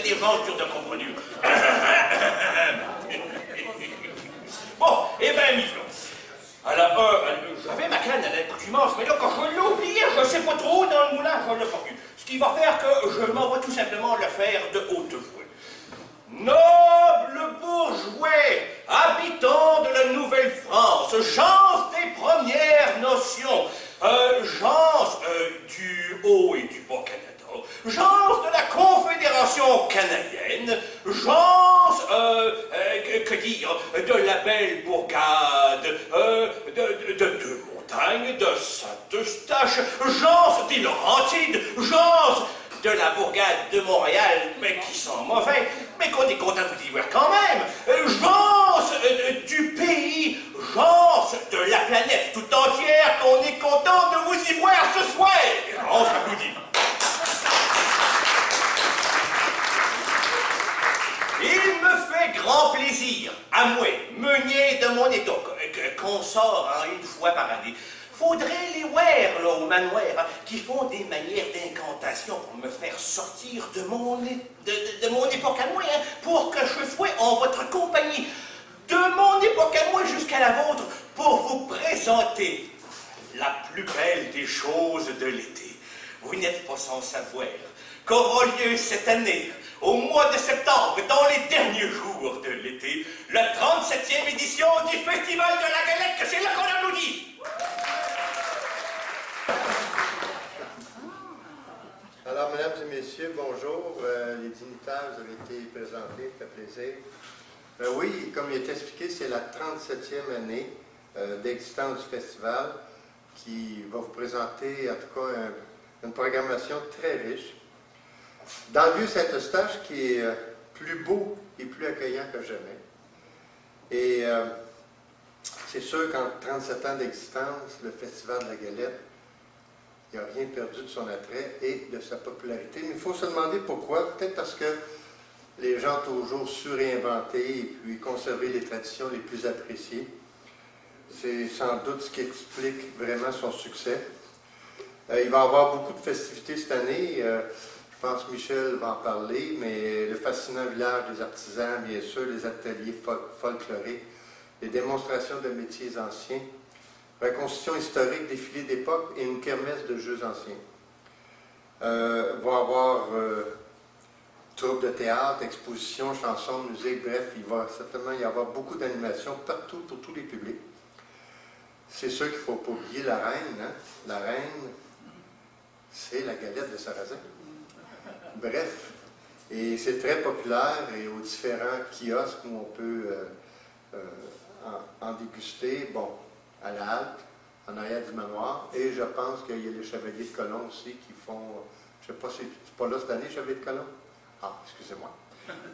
des gens durs de comprendre. Bon, eh ben, Miflon. Alors, j'avais ma canne à l'accoutumance, mais là, quand je l'ai oublié, je ne sais pas trop où dans le moulin, je l'ai perdu. Ce qui va faire que je m'en vais tout simplement le faire de haute voix. Noble bourgeois, habitants de la Nouvelle-France, gens des premières notions, gens du Haut et du Bas-Canada, gens de la Confédération canadienne, gens, que dire, de la belle bourgade, de Montagne, de Saint-Eustache, gens des Laurentides, gens de la bourgade de Montréal, mais qui sont mauvais, mais qu'on est content de vous y voir quand même, gens du pays, gens de la planète tout entière, qu'on est content de vous y voir ce soir. On s'applaudit. Il me fait grand plaisir, à moi, meunier de mon état, qu'on sort une fois par année. Faudrait les voir, là, au manoir, qui font des manières d'incantation pour me faire sortir de mon époque à moi, hein, pour que je sois en votre compagnie, de mon époque à moi jusqu'à la vôtre, pour vous présenter la plus belle des choses de l'été. Vous n'êtes pas sans savoir qu'aura lieu cette année, au mois de septembre, dans les derniers jours de l'été, la 37e édition du Festival de la Galette. C'est là qu'on applaudit. Alors, mesdames et messieurs, bonjour. Les dignitaires, vous avez été présentés, ça fait plaisir. Oui, comme il est expliqué, c'est la 37e année d'existence du festival qui va vous présenter, en tout cas, une programmation très riche. Dans le Vieux-Saint-Eustache, qui est plus beau et plus accueillant que jamais. Et c'est sûr qu'en 37 ans d'existence, le Festival de la Galette, il n'a rien perdu de son attrait et de sa popularité. Mais il faut se demander pourquoi. Peut-être parce que les gens ont toujours su réinventer et puis conserver les traditions les plus appréciées. C'est sans doute ce qui explique vraiment son succès. Il va y avoir beaucoup de festivités cette année. Je pense que Michel va en parler, mais le fascinant village des artisans, bien sûr, les ateliers folkloriques, les démonstrations de métiers anciens, reconstitution historique, défilé d'époque et une kermesse de jeux anciens. Va y avoir troupe de théâtre, expositions, chansons, musique, bref, il va certainement y avoir beaucoup d'animations partout pour tous les publics. C'est sûr qu'il ne faut pas oublier la reine, hein? La reine, c'est la galette de sarrasin. Bref, et c'est très populaire et aux différents kiosques où on peut en déguster, bon, à la halte, en arrière du manoir, et je pense qu'il y a les Chevaliers de Colomb aussi qui font, je ne sais pas si c'est pas là cette année, Chevaliers de Colomb? Ah, excusez-moi.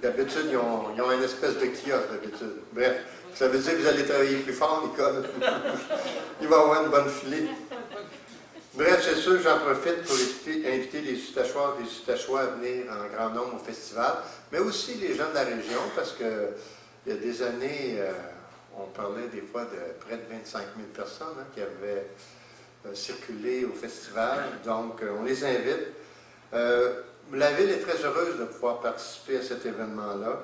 D'habitude, ils ont une espèce de kiosque d'habitude. Bref, ça veut dire que vous allez travailler plus fort, Nicole. Il va y avoir une bonne filée. Bref, c'est sûr que j'en profite pour inviter les Sutachoises et les Sutachois à venir en grand nombre au festival, mais aussi les gens de la région, parce qu'il y a des années, on parlait des fois de près de 25 000 personnes hein, qui avaient circulé au festival, donc on les invite. La ville est très heureuse de pouvoir participer à cet événement-là,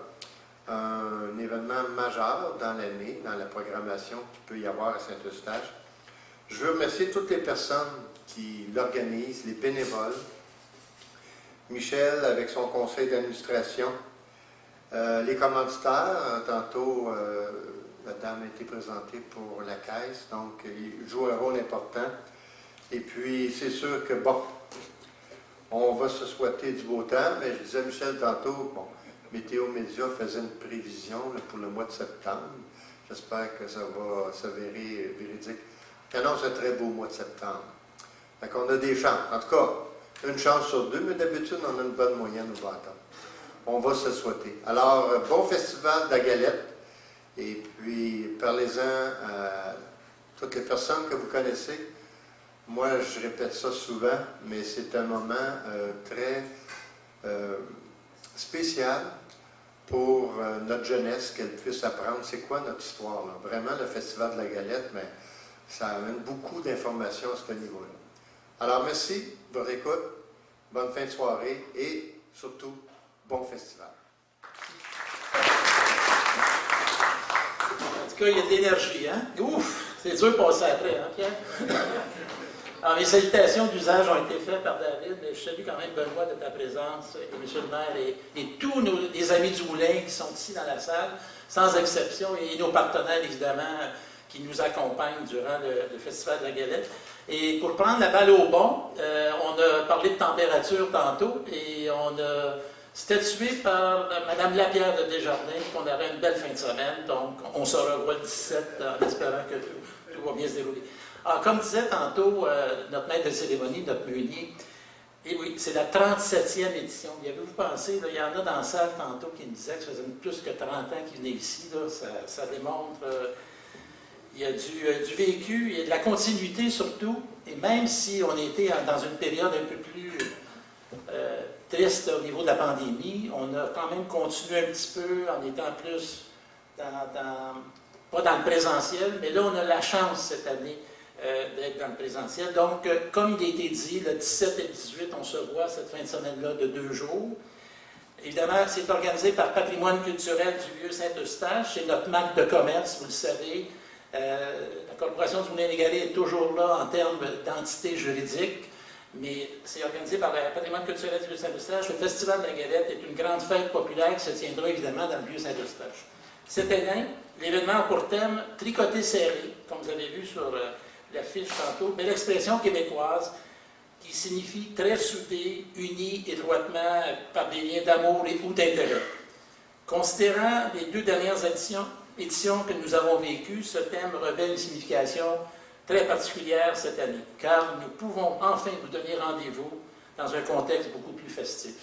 un événement majeur dans l'année, dans la programmation qu'il peut y avoir à Saint-Eustache. Je veux remercier toutes les personnes qui l'organisent, les bénévoles, Michel avec son conseil d'administration, les commanditaires, tantôt la dame a été présentée pour la caisse, donc il joue un rôle important. Et puis c'est sûr que bon, on va se souhaiter du beau temps, mais je disais à Michel tantôt, bon, Météo Média faisait une prévision là, pour le mois de septembre. J'espère que ça va s'avérer véridique. Il annonce un très beau mois de septembre. Fait qu'on a des chances. En tout cas, une chance sur deux, mais d'habitude, on a une bonne moyenne au bâton. On va se souhaiter. Alors, bon festival de la galette. Et puis, parlez-en à toutes les personnes que vous connaissez. Moi, je répète ça souvent, mais c'est un moment très spécial pour notre jeunesse, qu'elle puisse apprendre c'est quoi notre histoire. Là. Vraiment, le Festival de la Galette, mais ça amène beaucoup d'informations à ce niveau-là. Alors, merci de votre écoute, bonne fin de soirée et surtout, bon festival. En tout cas, il y a de l'énergie, hein? Ouf! C'est dur de passer après, hein, Pierre? Alors, les salutations d'usage ont été faites par David, mais je salue quand même Benoît de ta présence, et M. le maire, et tous les amis du Moulin qui sont ici dans la salle, sans exception, et nos partenaires, évidemment, qui nous accompagnent durant le Festival de la Galette. Et pour prendre la balle au bon, on a parlé de température tantôt, et on a statué par Mme Lapierre de Desjardins qu'on aurait une belle fin de semaine, donc on se revoit le 17 en espérant que tout va bien se dérouler. Alors, comme disait tantôt notre maître de cérémonie, notre meunier, et oui, c'est la 37e édition. Y avez-vous pensé, là, il y en a dans la salle tantôt qui me disaient que ça faisait plus que 30 ans qu'ils venaient ici, là, ça démontre... il y a du vécu, il y a de la continuité surtout, et même si on était dans une période un peu plus triste au niveau de la pandémie, on a quand même continué un petit peu en étant plus pas dans le présentiel, mais là on a la chance cette année d'être dans le présentiel. Donc, comme il a été dit, le 17 et le 18, on se voit cette fin de semaine-là de 2 jours. Évidemment, c'est organisé par Patrimoine culturel du Vieux-Saint-Eustache, c'est notre marque de commerce, vous le savez. La Corporation du Moulin-des-Galets est toujours là en termes d'entité juridique, mais c'est organisé par le Patrimoine culturel du Vieux-Saint-Eustache. Le Festival de la Galette est une grande fête populaire qui se tiendra évidemment dans le Vieux-Saint-Eustache. Cette année, l'événement a pour thème « Tricoter serré », comme vous avez vu sur l'affiche tantôt, belle expression québécoise qui signifie très soudé, uni étroitement par des liens d'amour ou d'intérêt. Considérant les 2 dernières éditions que nous avons vécues, ce thème revêt une signification très particulière cette année, car nous pouvons enfin vous donner rendez-vous dans un contexte beaucoup plus festif.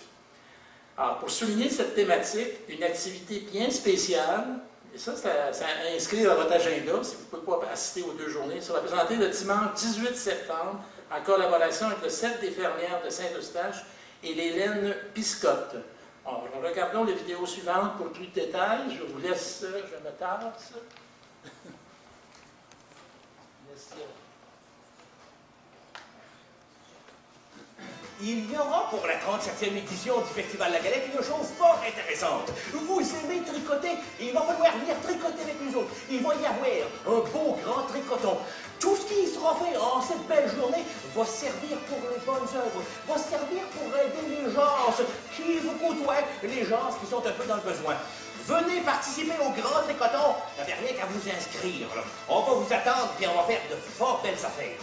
Alors, pour souligner cette thématique, une activité bien spéciale, et ça à inscrire dans votre agenda, si vous ne pouvez pas assister aux 2 journées, sera présenté le dimanche 18 septembre, en collaboration avec le Cercle des fermières de Saint-Eustache et les laines Biscotte. Alors, regardons les vidéos suivantes pour plus de détails. Je vous laisse, je me tasse. Il y aura pour la 37e édition du Festival de la Galette une chose fort intéressante. Vous aimez tricoter, il va falloir venir tricoter avec nous autres. Il va y avoir un beau grand tricoton. Tout ce qui sera fait en cette belle journée va servir pour les bonnes œuvres, va servir pour aider les gens qui vous côtoient, les gens qui sont un peu dans le besoin. Venez participer au grand tricoton, vous n'avez rien qu'à vous inscrire. Là. On va vous attendre et on va faire de fort belles affaires.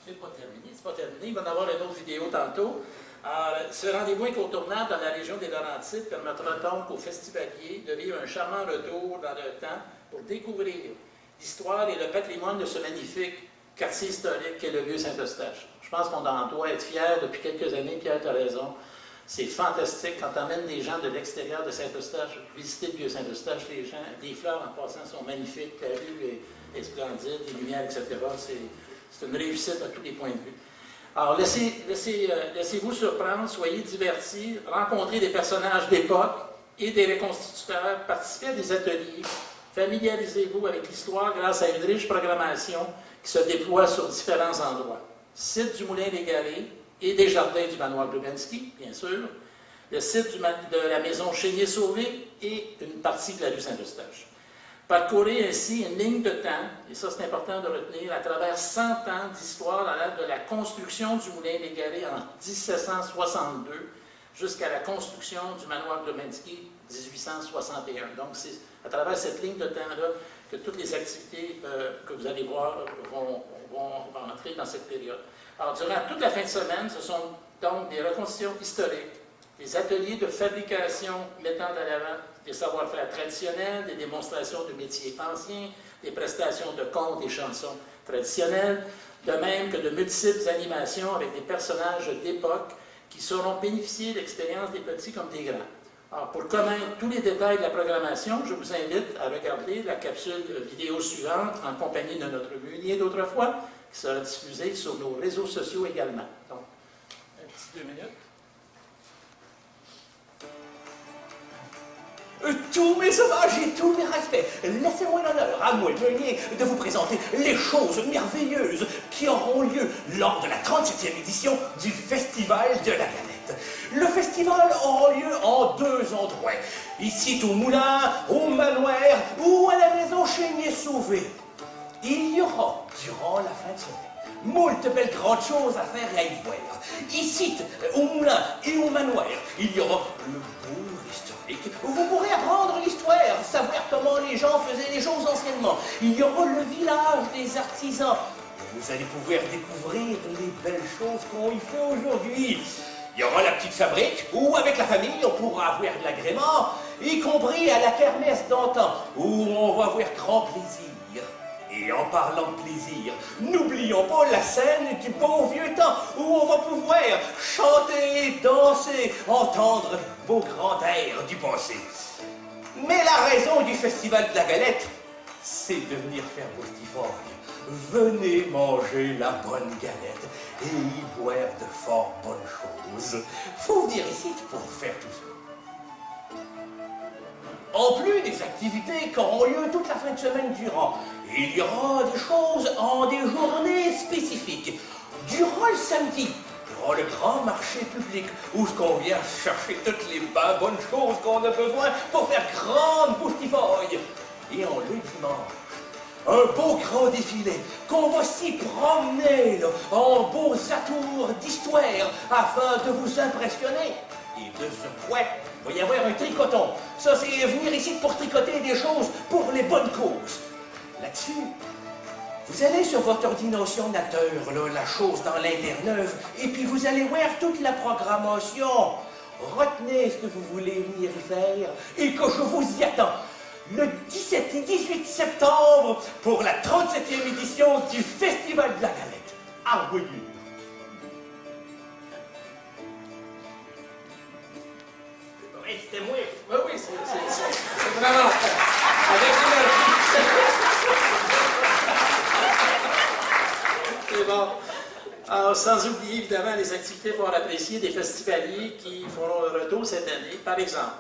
C'est pas terminé. Il va y en avoir une autre vidéo tantôt. Ce rendez-vous incontournable dans la région des Laurentides permettra donc aux festivaliers de vivre un charmant retour dans le temps pour découvrir l'histoire et le patrimoine de ce magnifique quartier historique qu'est le Vieux-Saint-Eustache. Je pense qu'on en doit être fiers depuis quelques années. Pierre, tu as raison. C'est fantastique quand tu emmènes des gens de l'extérieur de Saint-Eustache visiter le Vieux-Saint-Eustache. Les fleurs en passant sont magnifiques, la rue est splendide, les lumières, etc. C'est une réussite à tous les points de vue. Alors, laissez-vous surprendre, soyez divertis, rencontrez des personnages d'époque et des reconstituteurs, participez à des ateliers, familiarisez-vous avec l'histoire grâce à une riche programmation qui se déploie sur différents endroits. Site du Moulin-des-Galets et des jardins du manoir Glubensky, bien sûr, le site de la maison Chénier-Sauvé et une partie de la rue Saint-Eustache. Parcourez ainsi une ligne de temps, et ça c'est important de retenir, à travers 100 ans d'histoire allant de la construction du Moulin-des-Galets en 1762 jusqu'à la construction du manoir Glubensky 1861. Donc c'est à travers cette ligne de temps-là que toutes les activités que vous allez voir vont entrer dans cette période. Alors durant toute la fin de semaine, ce sont donc des reconstitutions historiques, des ateliers de fabrication mettant en avant des savoir-faire traditionnels, des démonstrations de métiers anciens, des prestations de contes et chansons traditionnelles, de même que de multiples animations avec des personnages d'époque qui sauront bénéficier de l'expérience des petits comme des grands. Alors, pour connaître tous les détails de la programmation, je vous invite à regarder la capsule vidéo suivante en compagnie de notre meunier d'autrefois, qui sera diffusée sur nos réseaux sociaux également. Donc, un petit 2 minutes. Tous mes hommages et tous mes respects. Laissez-moi l'honneur, à moi, Meunier, de vous présenter les choses merveilleuses qui auront lieu lors de la 37e édition du Festival de la Galette. Le festival aura lieu en 2 endroits. Ici au Moulin, au Manoir ou à la maison Chénier-Sauvé. Il y aura, durant la fin de semaine, moult belles grandes choses à faire et à y voir. Ici, au Moulin et au Manoir, il y aura le bourg historique où vous pourrez apprendre l'histoire, savoir comment les gens faisaient les choses anciennement. Il y aura le village des artisans où vous allez pouvoir découvrir les belles choses qu'on y fait aujourd'hui. Il y aura la petite fabrique où, avec la famille, on pourra avoir de l'agrément, y compris à la kermesse d'antan, où on va avoir grand plaisir. Et en parlant de plaisir, n'oublions pas la scène du bon vieux temps où on va pouvoir chanter, danser, entendre de beaux grands airs du passé. Mais la raison du Festival de la Galette, c'est de venir faire Bostifoy. Venez manger la bonne galette et y boire de fort bonnes choses. Faut venir ici pour faire tout ça. En plus des activités qui auront lieu toute la fin de semaine durant, il y aura des choses en des journées spécifiques. Durant le samedi, il y aura le grand marché public où on vient chercher toutes les bonnes choses qu'on a besoin pour faire grande Bostifoy. Et en le dimanche, un beau grand défilé qu'on va s'y promener là, en beaux atours d'histoire afin de vous impressionner. Et de ce point, il va y avoir un tricoton. Ça, c'est venir ici pour tricoter des choses pour les bonnes causes. Là-dessus, vous allez sur votre ordinateur, là, la chose dans l'Interneuve, et puis vous allez voir toute la programmation. Retenez ce que vous voulez venir y faire et que je vous y attends. Le 17 et 18 septembre pour la 37e édition du Festival de la Galette. À Woluwe. Oui, c'était moi. Oui, c'est vraiment avec l'énergie. C'est bon. Alors, sans oublier évidemment les activités fort appréciées des festivaliers qui feront un retour cette année. Par exemple,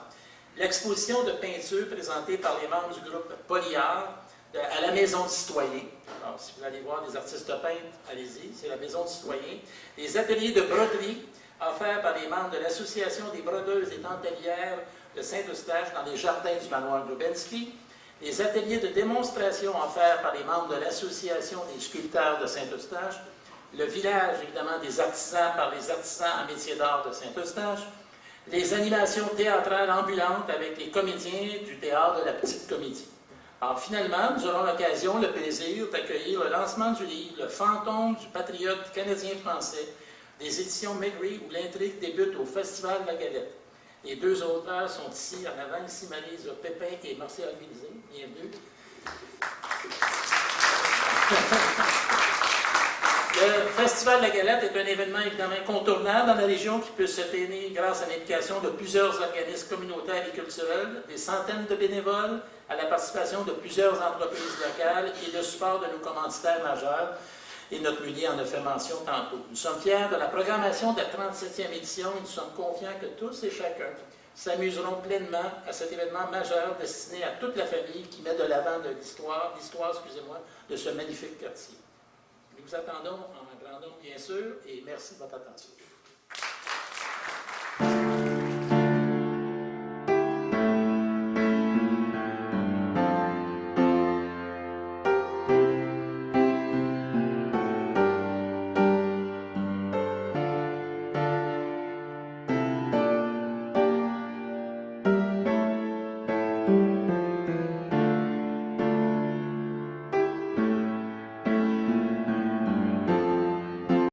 l'exposition de peinture présentée par les membres du groupe Polyart à la Maison du Citoyen. Alors, si vous allez voir des artistes peintres, allez-y, c'est la Maison du Citoyen. Des ateliers de broderie offerts par les membres de l'Association des brodeuses et dentelières de Saint-Eustache dans les jardins du manoir Lubensky. Des ateliers de démonstration offerts par les membres de l'Association des sculpteurs de Saint-Eustache. Le village, évidemment, des artisans par les artisans en métier d'art de Saint-Eustache. Les animations théâtrales ambulantes avec les comédiens du théâtre de la Petite Comédie. Alors finalement, nous aurons l'occasion, le plaisir d'accueillir le lancement du livre « Le fantôme du patriote canadien-français » des éditions Maigret où l'intrigue débute au Festival de la Galette. Les 2 auteurs sont ici, en avant, ici Maryse Pépin et Martial Vilzé. Bienvenue. Le Festival de la Galette est un événement évidemment incontournable dans la région qui peut se tenir grâce à l'implication de plusieurs organismes communautaires et culturels, des centaines de bénévoles, à la participation de plusieurs entreprises locales et le support de nos commanditaires majeurs. Et notre Meunier en a fait mention tantôt. Nous sommes fiers de la programmation de la 37e édition et nous sommes confiants que tous et chacun s'amuseront pleinement à cet événement majeur destiné à toute la famille qui met de l'avant de l'histoire de ce magnifique quartier. Nous vous attendons en grandeur, bien sûr, et merci de votre attention.